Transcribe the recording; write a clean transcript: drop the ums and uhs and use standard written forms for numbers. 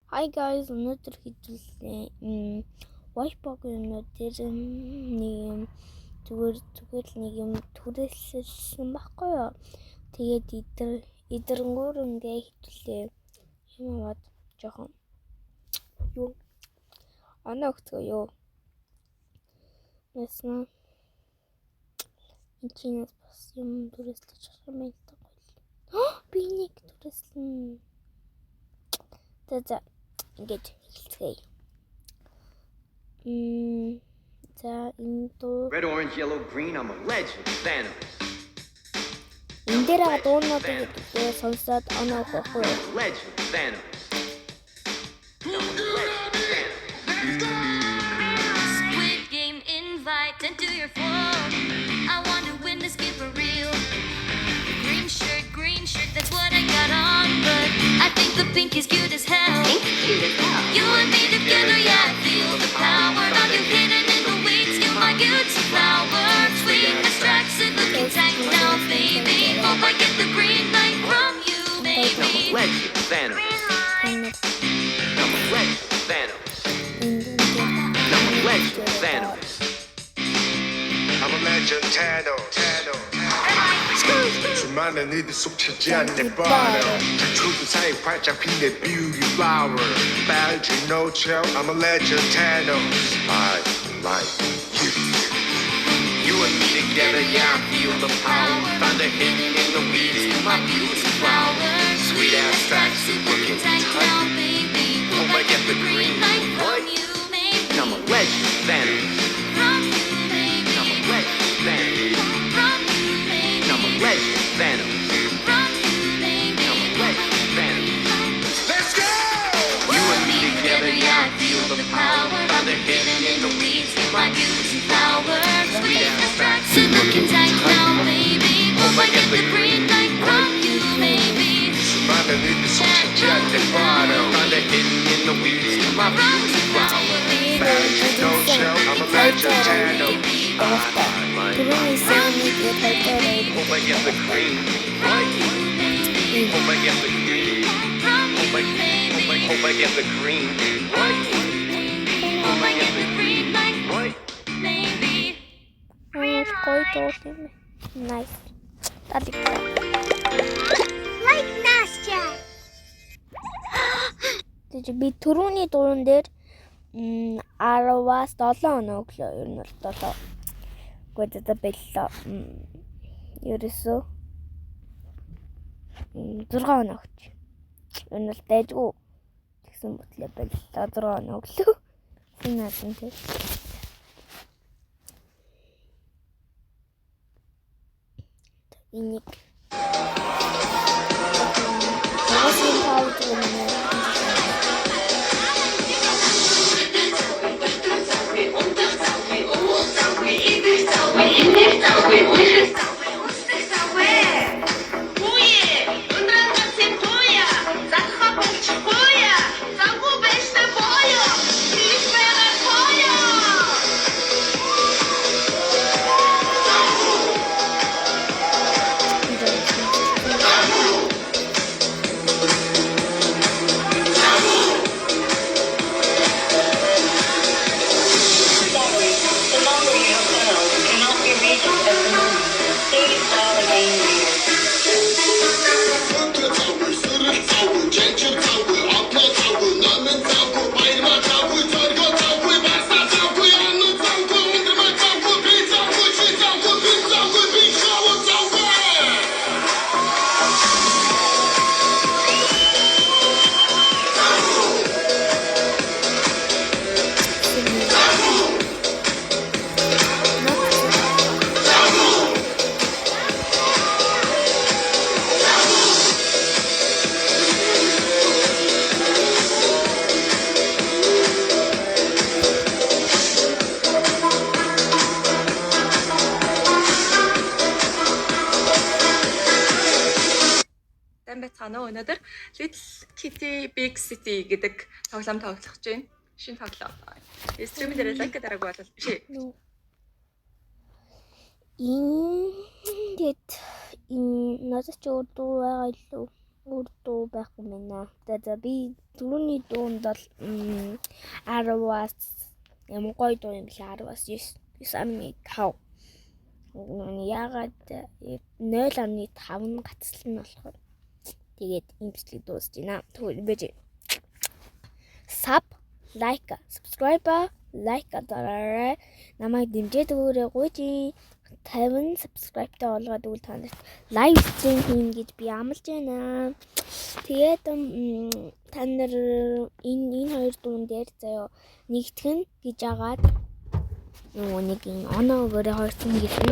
Hi guys, өнөөдөр хэвлэлээ. Washbox-ын өнөөдөр нэг зүгээр нэг юм түрээсэлсэн баггүй юу. Тэгээд эдэрнгүүр ингээ хэвлэлээ. Юм аваад жоохон юу оноо өгцгөө юу. Ясна. Инчинээс бас юм түрээслэж байгаа юм байна. Би нэг түрээслэн. За ингээд хэлцгээе. За энэ дуу Red, orange, yellow, green, I'm a legend, Thanos. энэ дээр дуунуудыг хэлээ сонсоод оноо өгөхгүй. Legend, Thanos. Squid Game invite into your phone. I want to win this game for real. Green shirt, that's what I got on. But I think the pink is cute as hell. You and me together, yeah, I feel the power of you hidden in the weeds. You're my beauty flower. Sweetness tracks and looking tight now, baby. Hope I get the green light from you, baby. Legend, Thanos. I'm a legend, Thanos. I'm a legend, Thanos. I'm a legend, Thanos. 수많은 이들 속 차지한 내 bottle 춤 사이 활짝 핀 내 beauty flower 빨지 no chill I'm a legend Thanos I like you You and me together, yeah, I feel the power. Find the hidden in the weeds, you're my beauty flower. Sweet ass tracks, looking tight now, baby. Hope I get the green light from you. I'm a legend, Thanos. From you, baby. I'm a legend, Thanos. From you, baby. I'm a legend, Thanos. From you, baby. I'm a legend, Thanos. Let's go You and me together, yeah, I feel the power. Find the hidden in the weeds, you're my beauty flower. Sweet ass tracks, Looking tight now, baby. Hope I get the green light from you, baby. 수많은 이들 속 차지한 내 bottle Find the hidden in the weeds, you're my beauty flower. 빨지 no chill I'm a legend Thanos түрүүний саундыг хэлбэрээр Hope I get the green light. Hope I get the green. Hope I get the green light. Hope I get the green light, Light. baby. гоё дуу юм. Nice. Талик. Like Nastya. Тэгэж би түрүүний дуун дээр 10-аас 7 оноо өглөө ер нь бол 7. Гэхдээ бэллээ. Ерөөсөө 6 оноо өгч. Ер нь л дайжгүй тэгсэн бүтлээ бэллээ 6 оноо өглөө. Синатын тэг. Энийг Яасан таавд юм. Өнөөдөр Little Kitty Big City гэдэг тоглоом тоглох гэж байна. Шинэ тоглоом. Стримийн дээр лайк дараагүй бол биш ээ. Ингээд надад ч өөр дуу байгаа илүү. Урдуу байхгүй мэнэ. За би түрүүний дуунд бол 10-аас ямар гоё дуу юм бэ? 10-аас 9.5. Ягаад 0.5 нь гацлал нь болохоор тэгээд имжлэг дуусж байна. Тэгвэл байж subscribe дараарай. Намайг дэмжиж өгөөрэй гүйж 50 subscribe-тай болгоод өгвөл та нарт live stream хийн гэж би амлаж байна. Тэгээд та нар энэ хоёр дуун дээр заяа нэгтгэн гэж агаад нөгөө нэг оноо өгөөрэй 200 гэсэн.